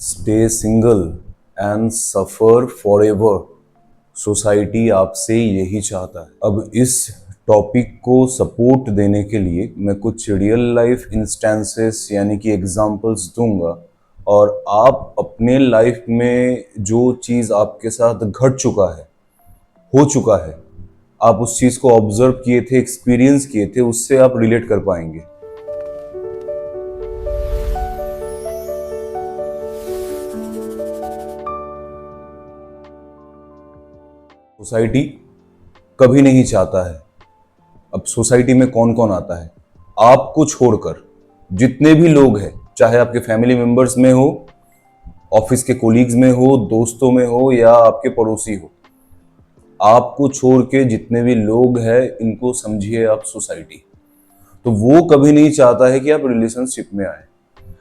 Stay single and suffer forever. Society आपसे यही चाहता है। अब इस टॉपिक को सपोर्ट देने के लिए मैं कुछ रियल लाइफ इंस्टेंसेस यानी कि एग्जांपल्स दूंगा और आप अपने लाइफ में जो चीज़ आपके साथ घट चुका है, हो चुका है, आप उस चीज़ को ऑब्जर्व किए थे, एक्सपीरियंस किए थे, उससे आप रिलेट कर पाएंगे। सोसाइटी कभी नहीं चाहता है। अब सोसाइटी में कौन कौन आता है? आपको छोड़कर जितने भी लोग हैं, चाहे आपके फैमिली मेंबर्स में हो, ऑफिस के कोलीग्स में हो, दोस्तों में हो या आपके पड़ोसी हो, आपको छोड़ के जितने भी लोग हैं इनको समझिए आप सोसाइटी। तो वो कभी नहीं चाहता है कि आप रिलेशनशिप में आए।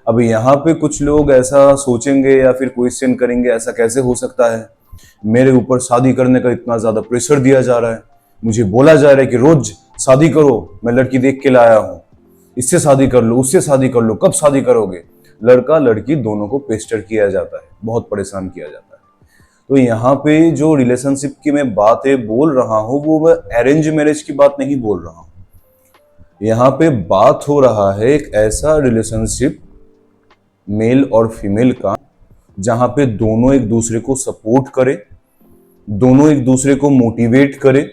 अब यहाँ पे कुछ लोग ऐसा सोचेंगे या फिर क्वेश्चन करेंगे, ऐसा कैसे हो सकता है? मेरे ऊपर शादी करने का इतना ज्यादा प्रेशर दिया जा रहा है, मुझे बोला जा रहा है कि रोज शादी करो, मैं लड़की देख के लाया हूं, इससे शादी कर लो, उससे शादी कर लो, कब शादी करोगे? लड़का लड़की दोनों को पेस्टर किया जाता है, बहुत परेशान किया जाता है। तो यहाँ पे जो रिलेशनशिप की मैं बातें बोल रहा हूँ वो मैं अरेंज मैरिज की बात नहीं बोल रहा हूँ। यहाँ पे बात हो रहा है एक ऐसा रिलेशनशिप मेल और फीमेल का जहां पे दोनों एक दूसरे को सपोर्ट करें, दोनों एक दूसरे को मोटिवेट करें,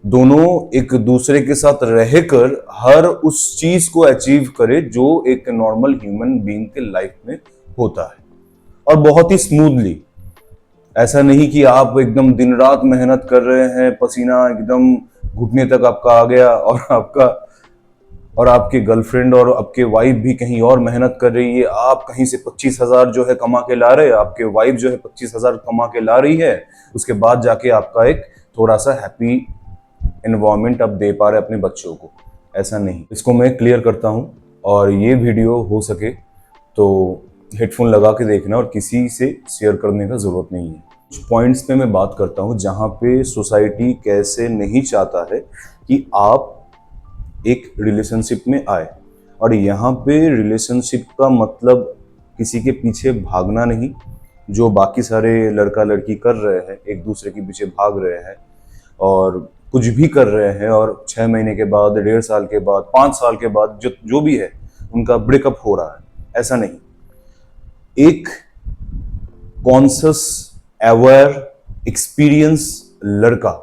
दोनों एक दूसरे के साथ रहकर हर उस चीज को अचीव करे जो एक नॉर्मल ह्यूमन बीइंग के लाइफ में होता है, और बहुत ही स्मूथली। ऐसा नहीं कि आप एकदम दिन रात मेहनत कर रहे हैं, पसीना एकदम घुटने तक आपका आ गया और आपके गर्लफ्रेंड और आपके वाइफ भी कहीं और मेहनत कर रही है, आप कहीं से 25,000 जो है कमा के ला रहे हैं, आपके वाइफ जो है 25,000 कमा के ला रही है, उसके बाद जाके आपका एक थोड़ा सा हैप्पी एनवायरनमेंट आप दे पा रहे अपने बच्चों को। ऐसा नहीं। इसको मैं क्लियर करता हूँ, और ये वीडियो हो सके तो हेडफोन लगा के देखना और किसी से शेयर करने का जरूरत नहीं है। कुछ पॉइंट्स पे मैं बात करता हूँ जहाँ पे सोसाइटी कैसे नहीं चाहता है कि आप एक रिलेशनशिप में आए। और यहाँ पे रिलेशनशिप का मतलब किसी के पीछे भागना नहीं, जो बाकी सारे लड़का लड़की कर रहे हैं, एक दूसरे के पीछे भाग रहे हैं और कुछ भी कर रहे हैं, और 6 महीने के बाद, 1.5 साल के बाद, 5 साल के बाद जो भी है उनका ब्रेकअप हो रहा है। ऐसा नहीं। एक कॉन्शियस, अवेयर, एक्सपीरियंस लड़का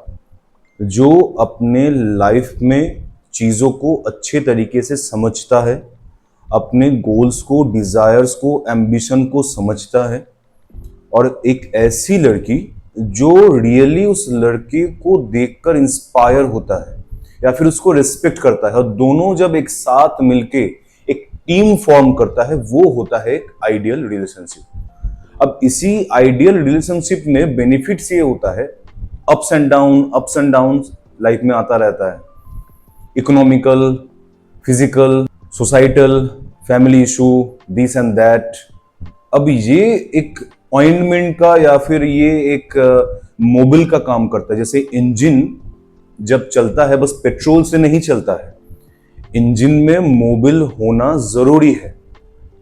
जो अपने लाइफ में चीज़ों को अच्छे तरीके से समझता है, अपने गोल्स को, डिजायर्स को, एम्बिशन को समझता है, और एक ऐसी लड़की जो रियली उस लड़के को देखकर इंस्पायर होता है या फिर उसको रिस्पेक्ट करता है, और दोनों जब एक साथ मिलके एक टीम फॉर्म करता है, वो होता है एक आइडियल रिलेशनशिप। अब इसी आइडियल रिलेशनशिप में बेनिफिट्स ये होता है, अप्स एंड डाउन लाइफ में आता रहता है। Economical, physical, societal, family issue, this and that. अब ये एक ऑइंटमेंट का या फिर ये एक मोबिल का काम करता है। जैसे इंजन जब चलता है बस पेट्रोल से नहीं चलता है, इंजन में मोबिल होना जरूरी है।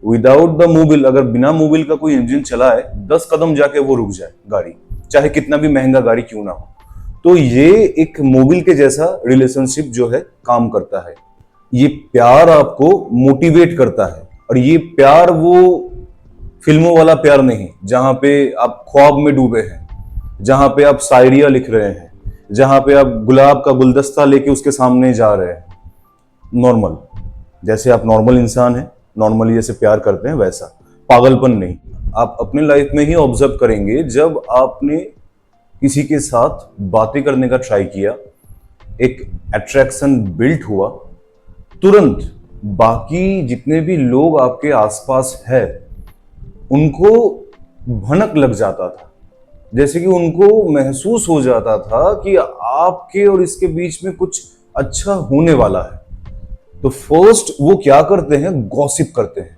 विदाउट द मोबिल, अगर बिना मोबिल का कोई इंजन चला है, 10 कदम जाके वो रुक जाए गाड़ी, चाहे कितना भी महंगा गाड़ी क्यों ना हो। तो ये एक मोबिल के जैसा रिलेशनशिप जो है काम करता है। ये प्यार आपको मोटिवेट करता है, और ये प्यार वो फिल्मों वाला प्यार नहीं जहां पे आप ख्वाब में डूबे हैं, जहां पे आप शायरिया लिख रहे हैं, जहां पे आप गुलाब का गुलदस्ता लेके उसके सामने जा रहे हैं। नॉर्मल, जैसे आप नॉर्मल इंसान हैं, नॉर्मली जैसे प्यार करते हैं वैसा, पागलपन नहीं। आप अपने लाइफ में ही ऑब्जर्व करेंगे, जब आपने किसी के साथ बातें करने का ट्राई किया, एक अट्रैक्शन बिल्ट हुआ, तुरंत बाकी जितने भी लोग आपके आसपास है उनको भनक लग जाता था, जैसे कि उनको महसूस हो जाता था कि आपके और इसके बीच में कुछ अच्छा होने वाला है। तो फर्स्ट वो क्या करते हैं, गॉसिप करते हैं।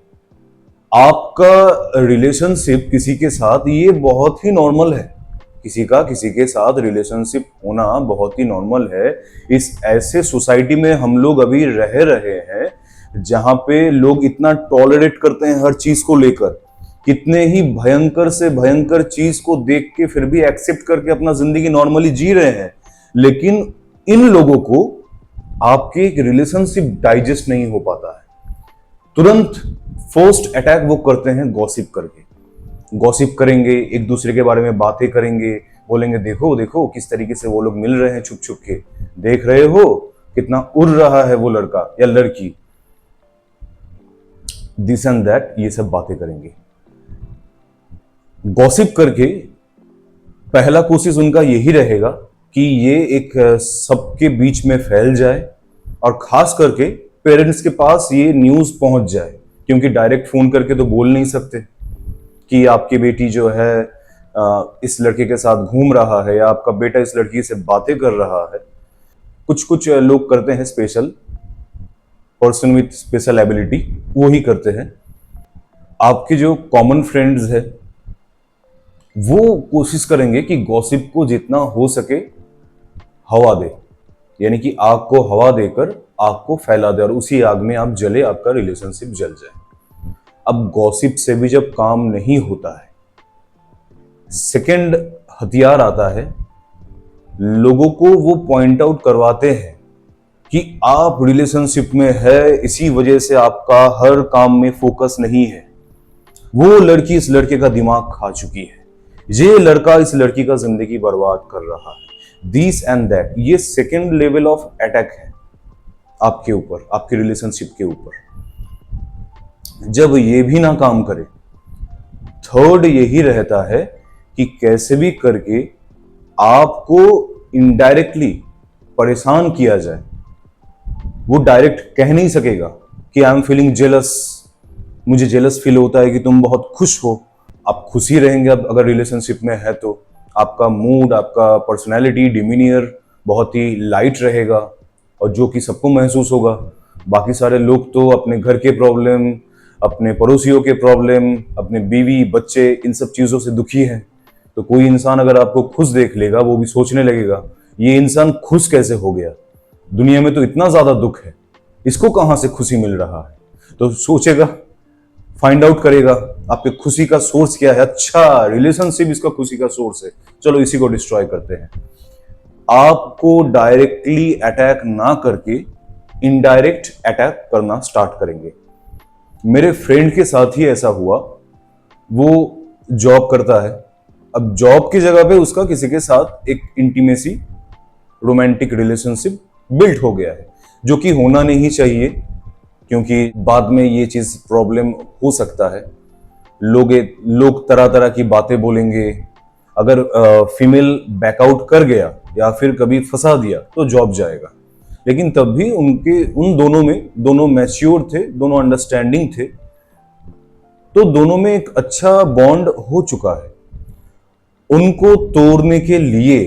आपका रिलेशनशिप किसी के साथ ये बहुत ही नॉर्मल है, किसी का किसी के साथ रिलेशनशिप होना बहुत ही नॉर्मल है। इस ऐसे सोसाइटी में हम लोग अभी रह रहे हैं जहां पे लोग इतना टॉलरेट करते हैं हर चीज को लेकर कितने ही भयंकर से भयंकर चीज को देख के फिर भी एक्सेप्ट करके अपना जिंदगी नॉर्मली जी रहे हैं, लेकिन इन लोगों को आपके एक रिलेशनशिप डाइजेस्ट नहीं हो पाता है। तुरंत फर्स्ट अटैक वो करते हैं गॉसिप करके। गॉसिप करेंगे, एक दूसरे के बारे में बातें करेंगे, बोलेंगे देखो देखो किस तरीके से वो लोग मिल रहे हैं छुप छुप के, देख रहे हो कितना उड़ रहा है वो लड़का या लड़की, दिस एंड दैट, ये सब बातें करेंगे। गॉसिप करके पहला कोशिश उनका यही रहेगा कि ये एक सबके बीच में फैल जाए और खास करके पेरेंट्स के पास ये न्यूज पहुंच जाए, क्योंकि डायरेक्ट फोन करके तो बोल नहीं सकते कि आपकी बेटी जो है इस लड़के के साथ घूम रहा है या आपका बेटा इस लड़की से बातें कर रहा है। कुछ कुछ लोग करते हैं, special person with special ability, वो ही करते हैं। आपके जो कॉमन फ्रेंड्स है वो कोशिश करेंगे कि गॉसिप को जितना हो सके हवा दे, यानी कि आग को हवा देकर आग को फैला दे और उसी आग में आप जले, आपका रिलेशनशिप जल जाए। अब गॉसिप से भी जब काम नहीं होता है, सेकंड हथियार आता है, लोगों को वो पॉइंट आउट करवाते हैं कि आप रिलेशनशिप में है, इसी वजह से आपका हर काम में फोकस नहीं है, वो लड़की इस लड़के का दिमाग खा चुकी है, ये लड़का इस लड़की का जिंदगी बर्बाद कर रहा है, दिस एंड दैट। ये सेकेंड लेवल ऑफ अटैक है आपके ऊपर, आपके रिलेशनशिप के ऊपर। जब ये भी ना काम करे, थर्ड यही रहता है कि कैसे भी करके आपको इनडायरेक्टली परेशान किया जाए। वो डायरेक्ट कह नहीं सकेगा कि आई एम फीलिंग जेलस, मुझे जेलस फील होता है कि तुम बहुत खुश हो। आप खुश ही रहेंगे अब अगर रिलेशनशिप में है तो। आपका मूड, आपका पर्सनैलिटी, डिमीनियर बहुत ही लाइट रहेगा और जो कि सबको महसूस होगा। बाकी सारे लोग तो अपने घर के प्रॉब्लम, अपने पड़ोसियों के प्रॉब्लम, अपने बीवी बच्चे, इन सब चीज़ों से दुखी हैं। तो कोई इंसान अगर आपको खुश देख लेगा, वो भी सोचने लगेगा ये इंसान खुश कैसे हो गया, दुनिया में तो इतना ज़्यादा दुख है, इसको कहाँ से खुशी मिल रहा है। तो सोचेगा, फाइंड आउट करेगा आपके खुशी का सोर्स क्या है। अच्छा, रिलेशनशिप इसका खुशी का सोर्स है, चलो इसी को डिस्ट्रॉय करते हैं। आपको डायरेक्टली अटैक ना करके इनडायरेक्ट अटैक करना स्टार्ट करेंगे। मेरे फ्रेंड के साथ ही ऐसा हुआ। वो जॉब करता है, अब जॉब की जगह पे उसका किसी के साथ एक इंटीमेसी, रोमांटिक रिलेशनशिप बिल्ड हो गया है, जो कि होना नहीं चाहिए, क्योंकि बाद में ये चीज प्रॉब्लम हो सकता है। लोग तरह तरह की बातें बोलेंगे। अगर फीमेल बैकआउट कर गया या फिर कभी फंसा दिया तो जॉब जाएगा। लेकिन तब भी उन दोनों मैच्योर थे, दोनों अंडरस्टैंडिंग थे, तो दोनों में एक अच्छा बॉन्ड हो चुका है। उनको तोड़ने के लिए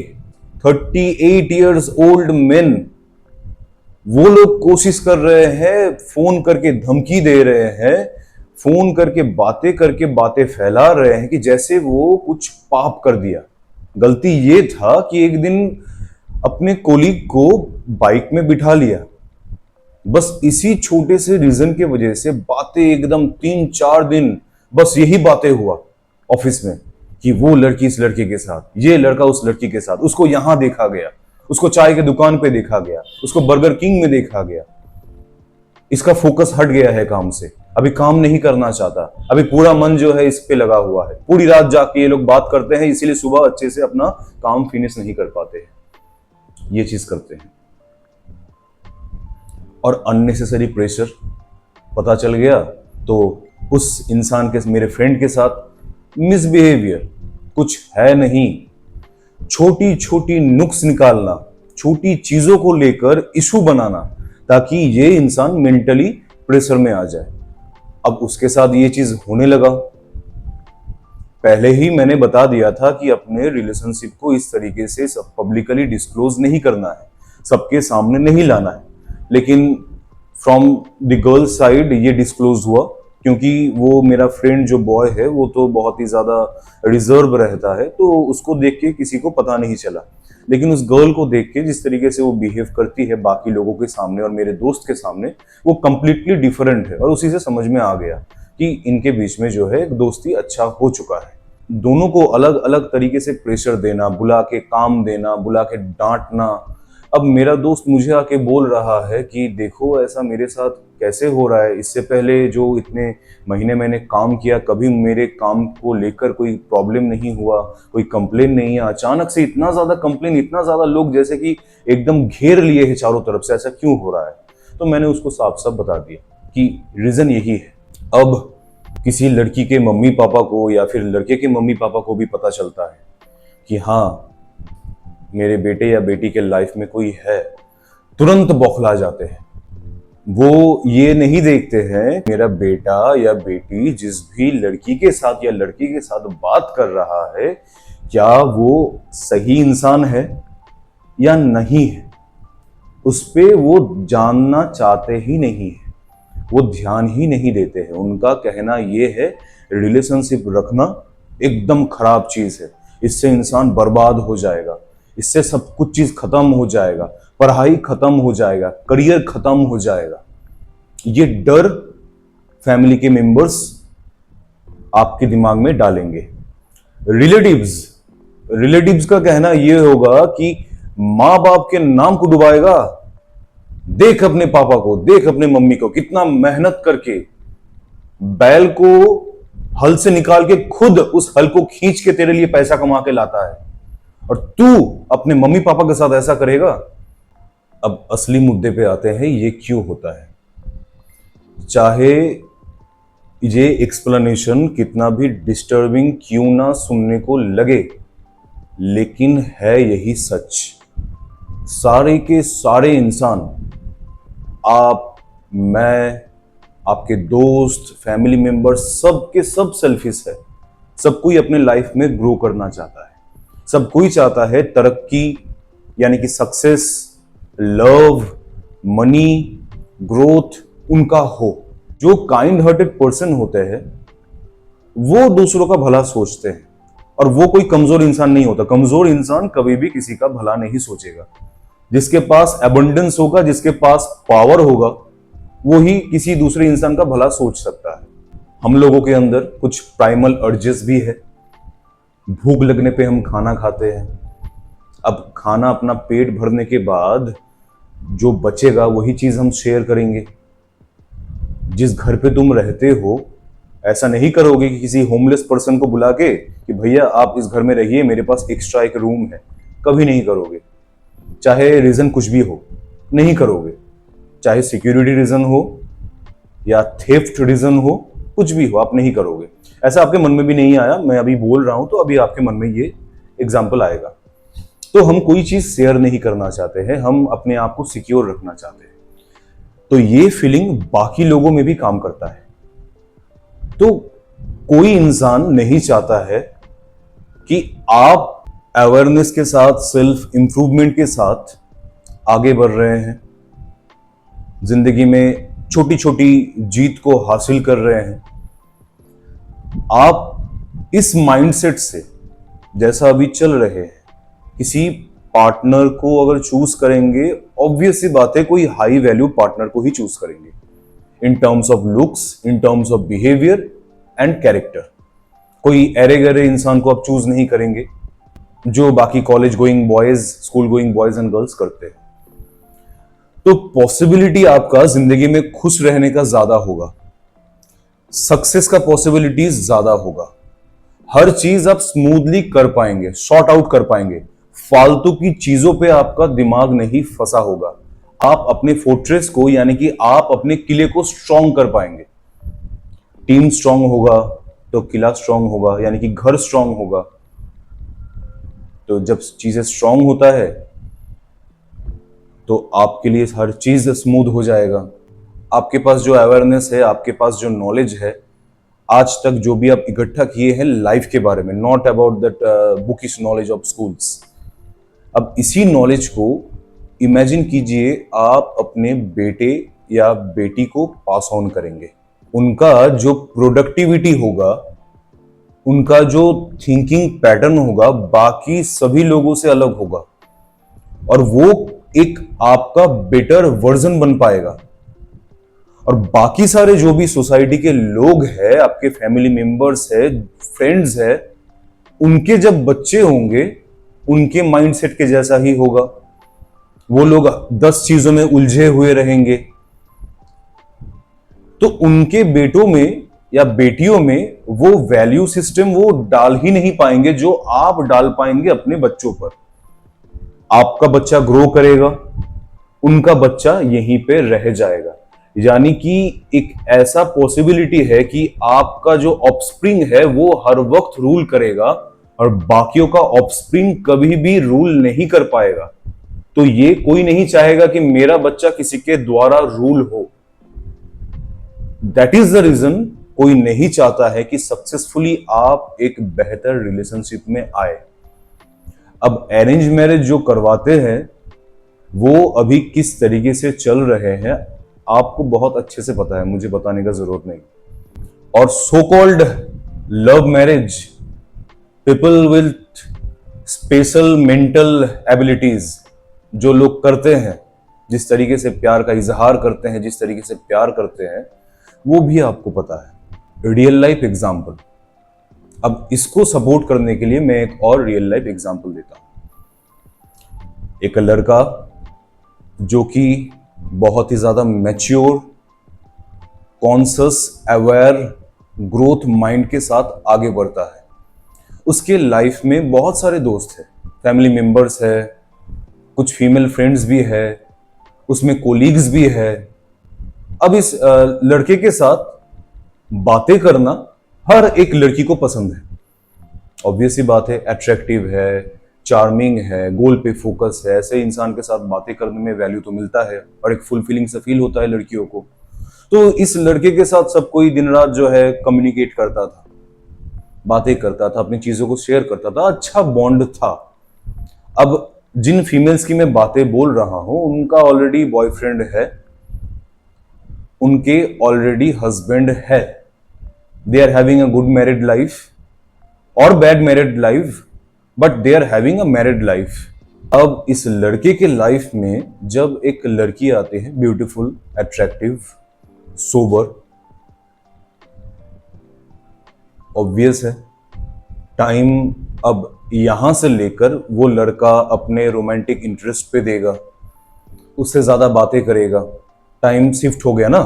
38 इयर्स ओल्ड मेन, वो लोग कोशिश कर रहे हैं, फोन करके धमकी दे रहे हैं, फोन करके बातें फैला रहे हैं कि जैसे वो कुछ पाप कर दिया। गलती ये था कि एक दिन अपने कोलीग को बाइक में बिठा लिया, बस इसी छोटे से रीजन के वजह से बातें एकदम 3-4 दिन बस यही बातें हुआ ऑफिस में कि वो लड़की इस लड़के के साथ, ये लड़का उस लड़की के साथ, उसको यहां देखा गया, उसको चाय के दुकान पे देखा गया, उसको बर्गर किंग में देखा गया। इसका फोकस हट गया है काम से, अभी काम नहीं करना चाहता, अभी पूरा मन जो है इस पे लगा हुआ है। पूरी रात जाके ये लोग बात करते हैं, इसीलिए सुबह अच्छे से अपना काम फिनिश नहीं कर पाते हैं। ये चीज करते हैं। और अननेसेसरी प्रेशर पता चल गया तो उस इंसान के, मेरे फ्रेंड के साथ मिसबिहेवियर कुछ है नहीं। छोटी छोटी नुक्स निकालना, छोटी चीजों को लेकर इशू बनाना, ताकि ये इंसान मेंटली प्रेशर में आ जाए। अब उसके साथ ये चीज होने लगा। पहले ही मैंने बता दिया था कि अपने रिलेशनशिप को इस तरीके से सब पब्लिकली डिस्क्लोज नहीं करना है, सबके सामने नहीं लाना है। लेकिन फ्रॉम द गर्ल साइड ये डिस्क्लोज हुआ, क्योंकि वो मेरा फ्रेंड जो बॉय है वो तो बहुत ही ज्यादा रिजर्व रहता है, तो उसको देख के किसी को पता नहीं चला। लेकिन उस गर्ल को देख के जिस तरीके से वो बिहेव करती है बाकी लोगों के सामने और मेरे दोस्त के सामने, वो कंप्लीटली डिफरेंट है और उसी से समझ में आ गया कि इनके बीच में जो है एक दोस्ती अच्छा हो चुका है। दोनों को अलग अलग तरीके से प्रेशर देना, बुला के काम देना, बुला के डांटना। अब मेरा दोस्त मुझे आके बोल रहा है कि देखो ऐसा मेरे साथ कैसे हो रहा है, इससे पहले जो इतने महीने मैंने काम किया कभी मेरे काम को लेकर कोई प्रॉब्लम नहीं हुआ, कोई कंप्लेन नहीं है, अचानक से इतना ज्यादा कंप्लेन, इतना ज्यादा लोग जैसे कि एकदम घेर लिए हैं चारों तरफ से, ऐसा क्यों हो रहा है। तो मैंने उसको साफ साफ बता दिया कि रीजन यही है। अब किसी लड़की के मम्मी पापा को या फिर लड़के के मम्मी पापा को भी पता चलता है कि हाँ मेरे बेटे या बेटी के लाइफ में कोई है, तुरंत बौखला जाते हैं। वो ये नहीं देखते हैं मेरा बेटा या बेटी जिस भी लड़की के साथ या लड़की के साथ बात कर रहा है क्या वो सही इंसान है या नहीं है, उस पे वो जानना चाहते ही नहीं है, वो ध्यान ही नहीं देते हैं। उनका कहना ये है रिलेशनशिप रखना एकदम खराब चीज है, इससे इंसान बर्बाद हो जाएगा, इससे सब कुछ चीज खत्म हो जाएगा, पढ़ाई खत्म हो जाएगा, करियर खत्म हो जाएगा। ये डर फैमिली के मेंबर्स आपके दिमाग में डालेंगे। रिलेटिव्स का कहना यह होगा कि मां बाप के नाम को डुबाएगा, देख अपने पापा को, देख अपने मम्मी को, कितना मेहनत करके बैल को हल से निकाल के खुद उस हल को खींच के तेरे लिए पैसा कमा के लाता है, और तू अपने मम्मी पापा के साथ ऐसा करेगा। अब असली मुद्दे पे आते हैं, ये क्यों होता है। चाहे ये एक्सप्लेनेशन कितना भी डिस्टर्बिंग क्यों ना सुनने को लगे, लेकिन है यही सच। सारे के सारे इंसान, आप, मैं, आपके दोस्त, फैमिली मेंबर, सब के सब सेल्फिश है। सब कोई अपने लाइफ में ग्रो करना चाहता है, सब कोई चाहता है तरक्की यानी कि सक्सेस, लव, मनी, ग्रोथ उनका हो। जो काइंड हार्टेड पर्सन होते हैं वो दूसरों का भला सोचते हैं, और वो कोई कमजोर इंसान नहीं होता। कमजोर इंसान कभी भी किसी का भला नहीं सोचेगा। जिसके पास एबंडेंस होगा, जिसके पास पावर होगा, वो ही किसी दूसरे इंसान का भला सोच सकता है। हम लोगों के अंदर कुछ प्राइमल अर्जेस भी है। भूख लगने पे हम खाना खाते हैं। अब खाना अपना पेट भरने के बाद जो बचेगा वही चीज हम शेयर करेंगे। जिस घर पे तुम रहते हो, ऐसा नहीं करोगे कि किसी होमलेस पर्सन को बुला के कि भैया आप इस घर में रहिए, मेरे पास एक्स्ट्रा एक रूम है। कभी नहीं करोगे, चाहे रीजन कुछ भी हो, नहीं करोगे। चाहे सिक्योरिटी रीजन हो या थेफ्ट रीजन हो, कुछ भी हो, आप नहीं करोगे। ऐसा आपके मन में भी नहीं आया, मैं अभी बोल रहा हूं तो अभी आपके मन में ये एग्जाम्पल आएगा। तो हम कोई चीज शेयर नहीं करना चाहते हैं, हम अपने आप को सिक्योर रखना चाहते हैं। तो ये फीलिंग बाकी लोगों में भी काम करता है। तो कोई इंसान नहीं चाहता है कि आप अवेयरनेस के साथ, सेल्फ इंप्रूवमेंट के साथ आगे बढ़ रहे हैं, जिंदगी में छोटी छोटी जीत को हासिल कर रहे हैं। आप इस माइंडसेट से जैसा अभी चल रहे हैं, किसी पार्टनर को अगर चूज करेंगे, ऑब्वियस सी बात है कोई हाई वैल्यू पार्टनर को ही चूज करेंगे, in terms of looks, in terms of behaviour and character. कोई एरे गरे इंसान को आप चूज नहीं करेंगे जो बाकी college going boys, school going boys and girls करते हैं। तो पॉसिबिलिटी आपका जिंदगी में खुश रहने का ज्यादा होगा, सक्सेस का पॉसिबिलिटीज ज्यादा होगा, हर चीज आप स्मूथली कर पाएंगे, सॉर्ट आउट कर पाएंगे, फालतू की चीजों पे आपका दिमाग नहीं फंसा होगा। आप अपने फोर्ट्रेस को यानी कि आप अपने किले को स्ट्रॉन्ग कर पाएंगे। टीम स्ट्रॉन्ग होगा तो किला स्ट्रॉन्ग होगा, यानी कि घर स्ट्रॉन्ग होगा। तो जब चीजें स्ट्रॉन्ग होता है तो आपके लिए हर चीज स्मूथ हो जाएगा। आपके पास जो अवेयरनेस है, आपके पास जो नॉलेज है, आज तक जो भी आप इकट्ठा किए हैं लाइफ के बारे में, not about that bookish knowledge of schools, अब इसी नॉलेज को इमेजिन कीजिए आप अपने बेटे या बेटी को पास ऑन करेंगे। उनका जो प्रोडक्टिविटी होगा, उनका जो थिंकिंग पैटर्न होगा, बाकी सभी लोगों से अलग होगा, और वो एक आपका बेटर वर्जन बन पाएगा। और बाकी सारे जो भी सोसाइटी के लोग हैं, आपके फैमिली मेंबर्स है, फ्रेंड्स है, उनके जब बच्चे होंगे उनके माइंडसेट के जैसा ही होगा। वो लोग 10 चीजों में उलझे हुए रहेंगे, तो उनके बेटों में या बेटियों में वो वैल्यू सिस्टम वो डाल ही नहीं पाएंगे जो आप डाल पाएंगे अपने बच्चों पर। आपका बच्चा ग्रो करेगा, उनका बच्चा यहीं पे रह जाएगा। यानी कि एक ऐसा पॉसिबिलिटी है कि आपका जो ऑफस्प्रिंग है वो हर वक्त रूल करेगा और बाकियों का ऑफस्प्रिंग कभी भी रूल नहीं कर पाएगा। तो ये कोई नहीं चाहेगा कि मेरा बच्चा किसी के द्वारा रूल हो। दैट इज द रीजन कोई नहीं चाहता है कि सक्सेसफुली आप एक बेहतर रिलेशनशिप में आए। अब अरेंज मैरिज जो करवाते हैं वो अभी किस तरीके से चल रहे हैं आपको बहुत अच्छे से पता है, मुझे बताने का जरूरत नहीं। और so called love marriage, people with special mental abilities जो लोग करते हैं, जिस तरीके से प्यार का इजहार करते हैं, जिस तरीके से प्यार करते हैं, वो भी आपको पता है। Real life example. अब इसको सपोर्ट करने के लिए मैं एक और रियल लाइफ एग्जाम्पल देता हूं। एक लड़का जो कि बहुत ही ज्यादा mature, conscious, aware, growth mind के साथ आगे बढ़ता है। उसके लाइफ में बहुत सारे दोस्त हैं, फैमिली मेंबर्स है, कुछ फीमेल फ्रेंड्स भी है, उसमें कोलीग्स भी है। अब इस लड़के के साथ बातें करना हर एक लड़की को पसंद है। ऑब्वियसली बात है, अट्रैक्टिव है, चार्मिंग है, गोल पे फोकस है, ऐसे इंसान के साथ बातें करने में वैल्यू तो मिलता है और एक फुलफिलिंग सा फील होता है लड़कियों को। तो इस लड़के के साथ सब कोई दिन रात जो है कम्युनिकेट करता था, बातें करता था, अपनी चीजों को शेयर करता था, अच्छा बॉन्ड था। अब जिन फीमेल्स की मैं बातें बोल रहा हूं उनका ऑलरेडी बॉयफ्रेंड है, उनके ऑलरेडी हस्बैंड है, they are having a good married life और bad married life, but they are having a married life. अब इस लड़के के लाइफ में जब एक लड़की आती है, ब्यूटीफुल, अट्रैक्टिव, सोबर, ऑब्वियस है टाइम अब यहां से लेकर वो लड़का अपने रोमांटिक इंटरेस्ट पे देगा, उससे ज्यादा बातें करेगा। टाइम शिफ्ट हो गया ना,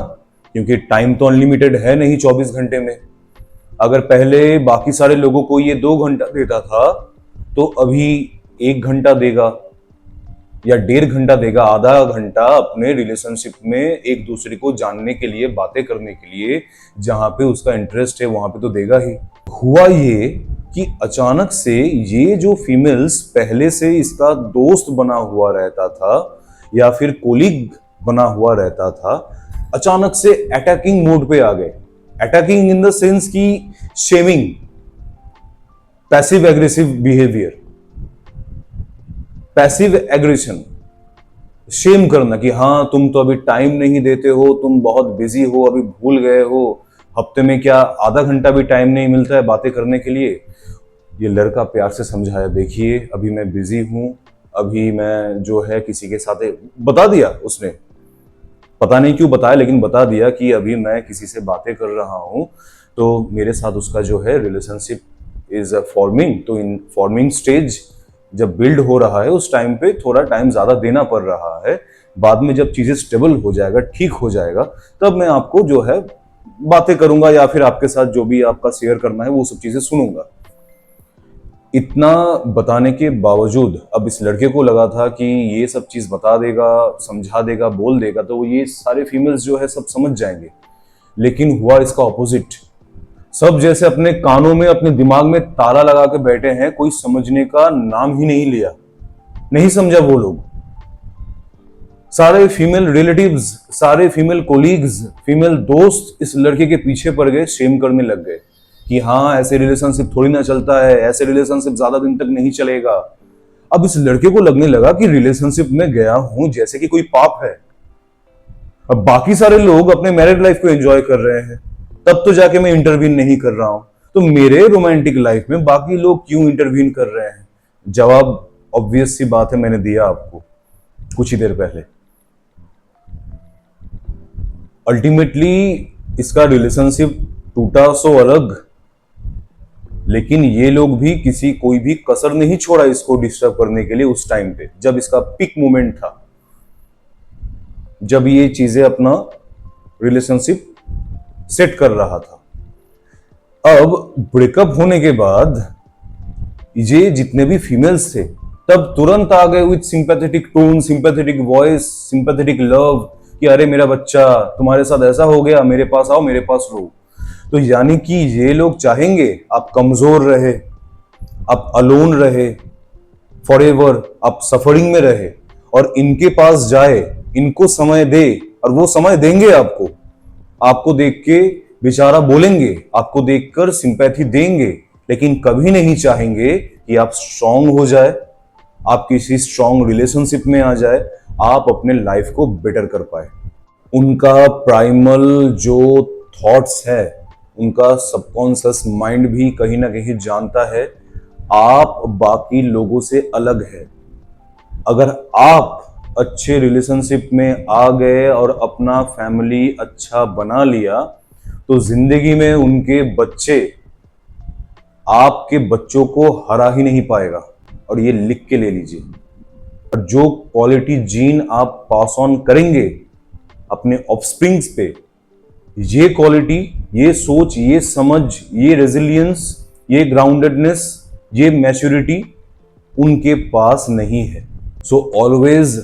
क्योंकि टाइम तो अनलिमिटेड है नहीं 24 घंटे में। अगर पहले बाकी सारे लोगों को ये 2 घंटा देता था तो अभी 1 घंटा देगा या 1.5 घंटा देगा, आधा घंटा अपने रिलेशनशिप में एक दूसरे को जानने के लिए, बातें करने के लिए, जहां पे उसका इंटरेस्ट है वहां पे तो देगा ही। हुआ ये कि अचानक से ये जो फीमेल्स पहले से इसका दोस्त बना हुआ रहता था या फिर कोलीग बना हुआ रहता था, अचानक से अटैकिंग मोड पे आ गए। अटैकिंग इन द सेंस की shaming, passive aggressive behaviour, passive aggression, shame करना कि हाँ तुम तो अभी टाइम नहीं देते हो, तुम बहुत बिजी हो, अभी भूल गए हो, हफ्ते में क्या आधा घंटा भी टाइम नहीं मिलता है बातें करने के लिए। ये लड़का प्यार से समझाया, देखिए अभी मैं बिजी हूं, अभी मैं जो है किसी के साथ, बता दिया उसने, पता नहीं क्यों बताया लेकिन बता दिया कि अभी मैं किसी से बातें कर रहा हूं, तो मेरे साथ उसका जो है रिलेशनशिप इज फॉर्मिंग। तो इन फॉर्मिंग स्टेज जब बिल्ड हो रहा है उस टाइम पे थोड़ा टाइम ज्यादा देना पड़ रहा है। बाद में जब चीजें स्टेबल हो जाएगा, ठीक हो जाएगा, तब मैं आपको जो है बातें करूंगा या फिर आपके साथ जो भी आपका शेयर करना है वो सब चीजें सुनूंगा। इतना बताने के बावजूद अब इस लड़के को लगा था कि ये सब चीज बता देगा, समझा देगा, बोल देगा तो ये सारे फीमेल्स जो है सब समझ जाएंगे। लेकिन हुआ इसका ऑपोजिट। सब जैसे अपने कानों में, अपने दिमाग में ताला लगा के बैठे हैं, कोई समझने का नाम ही नहीं लिया, नहीं समझा वो लोग। सारे फीमेल रिलेटिव्स, सारे फीमेल कोलीग्स, फीमेल दोस्त इस लड़के के पीछे पड़ गए, शेम करने लग गए कि हाँ ऐसे रिलेशनशिप थोड़ी ना चलता है, ऐसे रिलेशनशिप ज्यादा दिन तक नहीं चलेगा। अब इस लड़के को लगने लगा कि रिलेशनशिप में गया हूं जैसे कि कोई पाप है। अब बाकी सारे लोग अपने मैरिड लाइफ को एंजॉय कर रहे हैं, तब तो जाके मैं इंटरवीन नहीं कर रहा हूं, तो मेरे रोमांटिक लाइफ में बाकी लोग क्यों इंटरवीन कर रहे हैं? जवाब ऑब्वियस सी बात है, मैंने दिया आपको कुछ ही देर पहले। अल्टीमेटली इसका रिलेशनशिप टूटा सो अलग, लेकिन ये लोग भी कोई भी कसर नहीं छोड़ा इसको डिस्टर्ब करने के लिए उस टाइम पे, जब इसका पीक मोमेंट था, जब ये चीजें अपना रिलेशनशिप सेट कर रहा था। अब ब्रेकअप होने के बाद ये जितने भी फीमेल्स थे तब तुरंत आ गए with sympathetic tone, sympathetic voice, sympathetic love कि अरे मेरा बच्चा तुम्हारे साथ ऐसा हो गया, मेरे पास आओ, मेरे पास रहो। तो यानी कि ये लोग चाहेंगे आप कमजोर रहे, आप अलोन रहे फॉरएवर, आप सफरिंग में रहे, और इनके पास जाए, इनको समय दे, और वो समय देंगे आपको। आपको देख के बेचारा बोलेंगे, आपको देखकर सिंपैथी देंगे, लेकिन कभी नहीं चाहेंगे कि आप स्ट्रांग हो जाए, आप किसी स्ट्रांग रिलेशनशिप में आ जाए, आप अपने लाइफ को बेटर कर पाए। उनका प्राइमल जो थॉट्स है, उनका सबकॉन्शियस माइंड भी कहीं ना कहीं जानता है आप बाकी लोगों से अलग है। अगर आप अच्छे रिलेशनशिप में आ गए और अपना फैमिली अच्छा बना लिया, तो जिंदगी में उनके बच्चे आपके बच्चों को हरा ही नहीं पाएगा। और ये लिख के ले लीजिए। और जो क्वालिटी जीन आप पास ऑन करेंगे अपने ऑफस्प्रिंग्स पे, ये क्वालिटी, ये सोच, ये समझ, ये रेजिलियंस, ये ग्राउंडेडनेस, ये मैच्योरिटी उनके पास नहीं है। So always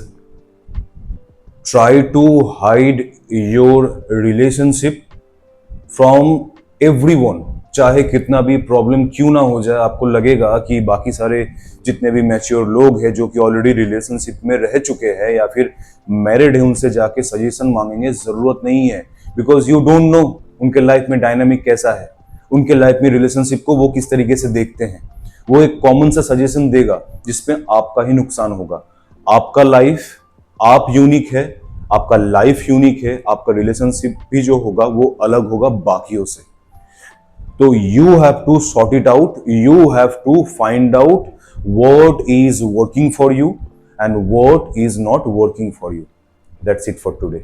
try to hide your relationship from everyone. चाहे कितना भी प्रॉब्लम क्यों ना हो जाए, आपको लगेगा कि बाकी सारे जितने भी मैच्योर लोग हैं जो कि ऑलरेडी रिलेशनशिप में रह चुके हैं या फिर मैरिड है, उनसे जाके सजेशन मांगेंगे, जरूरत नहीं है। बिकॉज यू डोंट नो उनके लाइफ में डायनामिक कैसा है, उनके लाइफ में रिलेशनशिप को वो किस तरीके से देखते हैं। वो एक कॉमन सा सजेशन देगा जिसमें आपका ही नुकसान होगा। आपका लाइफ, आप यूनिक है, आपका लाइफ यूनिक है, आपका रिलेशनशिप भी जो होगा वो अलग होगा बाकियों से। तो you have to sort it out, you have to find out what is working for you and what is not working for you. That's it for today.